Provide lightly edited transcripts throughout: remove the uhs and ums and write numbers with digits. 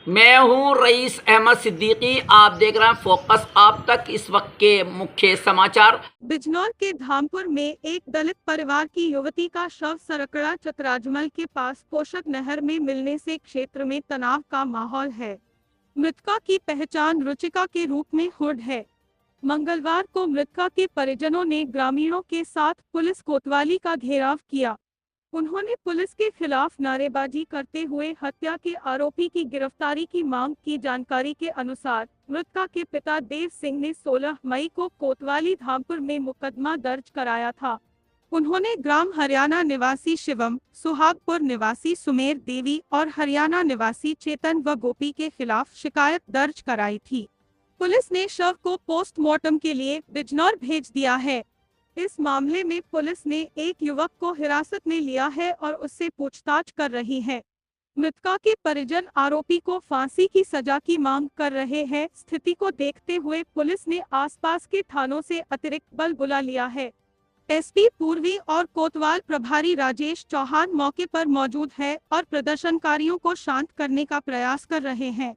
मैं हूं रईस अहमद सिद्दीकी। आप देख रहे हैं फोकस। आप तक इस वक्त के मुख्य समाचार। बिजनौर के धामपुर में एक दलित परिवार की युवती का शव सरकड़ा चतराजमल के पास पोषक नहर में मिलने से क्षेत्र में तनाव का माहौल है। मृतका की पहचान रुचिका के रूप में हुड है। मंगलवार को मृतका के परिजनों ने ग्रामीणों के साथ पुलिस कोतवाली का घेराव किया। उन्होंने पुलिस के खिलाफ नारेबाजी करते हुए हत्या के आरोपी की गिरफ्तारी की मांग की। जानकारी के अनुसार मृतका के पिता देव सिंह ने 16 मई को कोतवाली धामपुर में मुकदमा दर्ज कराया था। उन्होंने ग्राम हरियाणा निवासी शिवम, सुहागपुर निवासी सुमेर देवी और हरियाणा निवासी चेतन व गोपी के खिलाफ शिकायत दर्ज कराई थी। पुलिस ने शव को पोस्टमार्टम के लिए बिजनौर भेज दिया है। इस मामले में पुलिस ने एक युवक को हिरासत में लिया है और उससे पूछताछ कर रही है। मृतका के परिजन आरोपी को फांसी की सजा की मांग कर रहे हैं। स्थिति को देखते हुए पुलिस ने आसपास के थानों से अतिरिक्त बल बुला लिया है। एसपी पूर्वी और कोतवाल प्रभारी राजेश चौहान मौके पर मौजूद है और प्रदर्शनकारियों को शांत करने का प्रयास कर रहे हैं।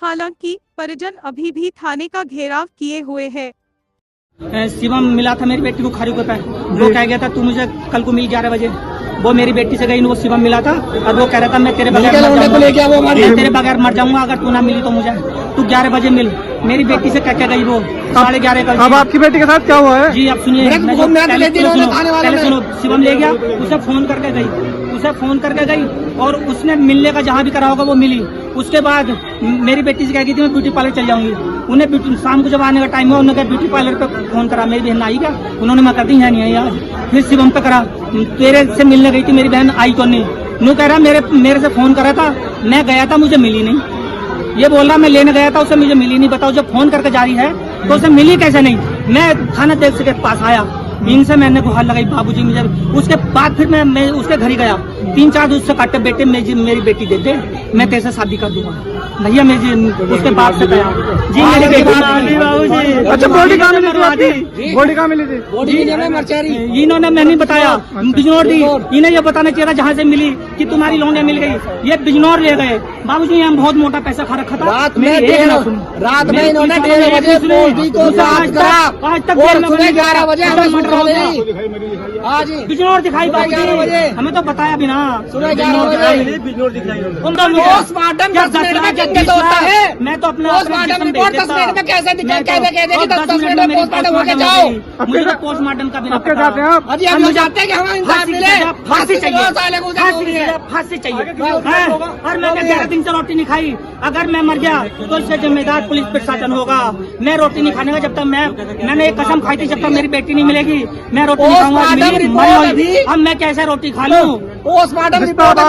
हालांकि परिजन अभी भी थाने का घेराव किए हुए है। शिवम मिला था मेरी बेटी को खारीको पे। वो कह गया था तू मुझे कल को मिल 11 बजे। वो मेरी बेटी से गई, वो शिवम मिला था और वो कह रहा था मैं तेरे बगैर मर जाऊंगा अगर तू ना मिली तो मुझे। तू 11 बजे मिल। मेरी बेटी से कह के गई वो 11:30 का। अब आपकी बेटी के साथ क्या हुआ है? जी आप सुनिए, पहले सुनो। शिवम ले गया, उसे फोन करके गई और उसने मिलने का जहाँ भी करा होगा वो मिली। उसके बाद मेरी बेटी से कह गई थी मैं ब्यूटी पार्लर चल जाऊंगी। उन्हें शाम को जब आने का टाइम हुआ उन्होंने ब्यूटी पार्लर पे फोन करा, मेरी बहन आई क्या? उन्होंने मैं कर दी है नहीं आई यार। फिर शिवम पे करा, तेरे से मिलने गई थी मेरी बहन, आई तो नहीं। नू कह रहा मेरे से फोन करा था, मैं गया था मुझे मिली नहीं। ये बोल रहा मैं लेने गया था उसे मुझे मिली नहीं। बताओ जब फोन करके जा रही है तो उसे मिली कैसे नहीं? मैं थाना अध्यक्ष के पास आया, इनसे मैंने गुहार लगाई बाबूजी मुझे। उसके बाद फिर मैं उसके घर ही गया। 3-4 दूध से काटे बेटे मेरी बेटी दे दे, मैं तेरे से शादी कर दूंगा भैया। मैं उसके बाप से गया जी मेरी बेटी। अच्छा बॉडी कहाँ मिली थी? बॉडी कहाँ मिली थी? इन्होंने मैं नहीं बताया, बिजनौर दी। इन्हें ये बताना चाहिए जहाँ से मिली कि तुम्हारी लौंडिया मिल गई। ये बिजनौर ले गए बाबूजी। हम बहुत मोटा पैसा खा रखा था। रात में इन्होंने 1:30 बजे आज तक 11 बजे आज बिजनौर दिखाई बाबूजी, हमें तो बताया भी ना। पोस्टमार्टम 10 मिनट में कैसे होता है? मैं तो अपना पोस्टमार्टम रिपोर्ट 10 मिनट में कैसे कि 10 मिनट में पोस्टमार्टम होके जाओ। मुझे तो पोस्टमार्टम का भी ना अब क्या चाहते हैं आप? अभी हम लोग चाहते हैं कि हमें इंसाफ मिले। फांसी चाहिए और मैंने 11 दिन से रोटी नहीं खाई। अगर मैं मर गया तो इससे जिम्मेदार पुलिस प्रशासन होगा। मैं रोटी नहीं खाने का जब तक मैंने एक कसम खाई थी जब तक मेरी बेटी नहीं मिलेगी मैं रोटी नहीं खाऊंगा। अब मैं कैसे रोटी खा लूँ? पोस्टमार्टम रिपोर्ट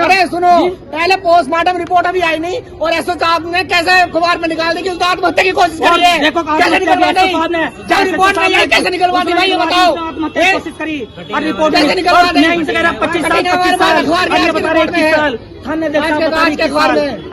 अरे सुनो, पहले पोस्टमार्टम रिपोर्ट अभी आई नहीं और एसओ साहब ने कैसे अखबार में निकाल दी कि उसने आत्महत्या की कोशिश करी है। देखो कैसे निकलवानी? जब रिपोर्ट नहीं आई कैसे निकलवानी भाई ये बताओ। कोशिश करी और रिपोर्ट कैसे निकलवानी? 25 साल बता रहे 21 साल।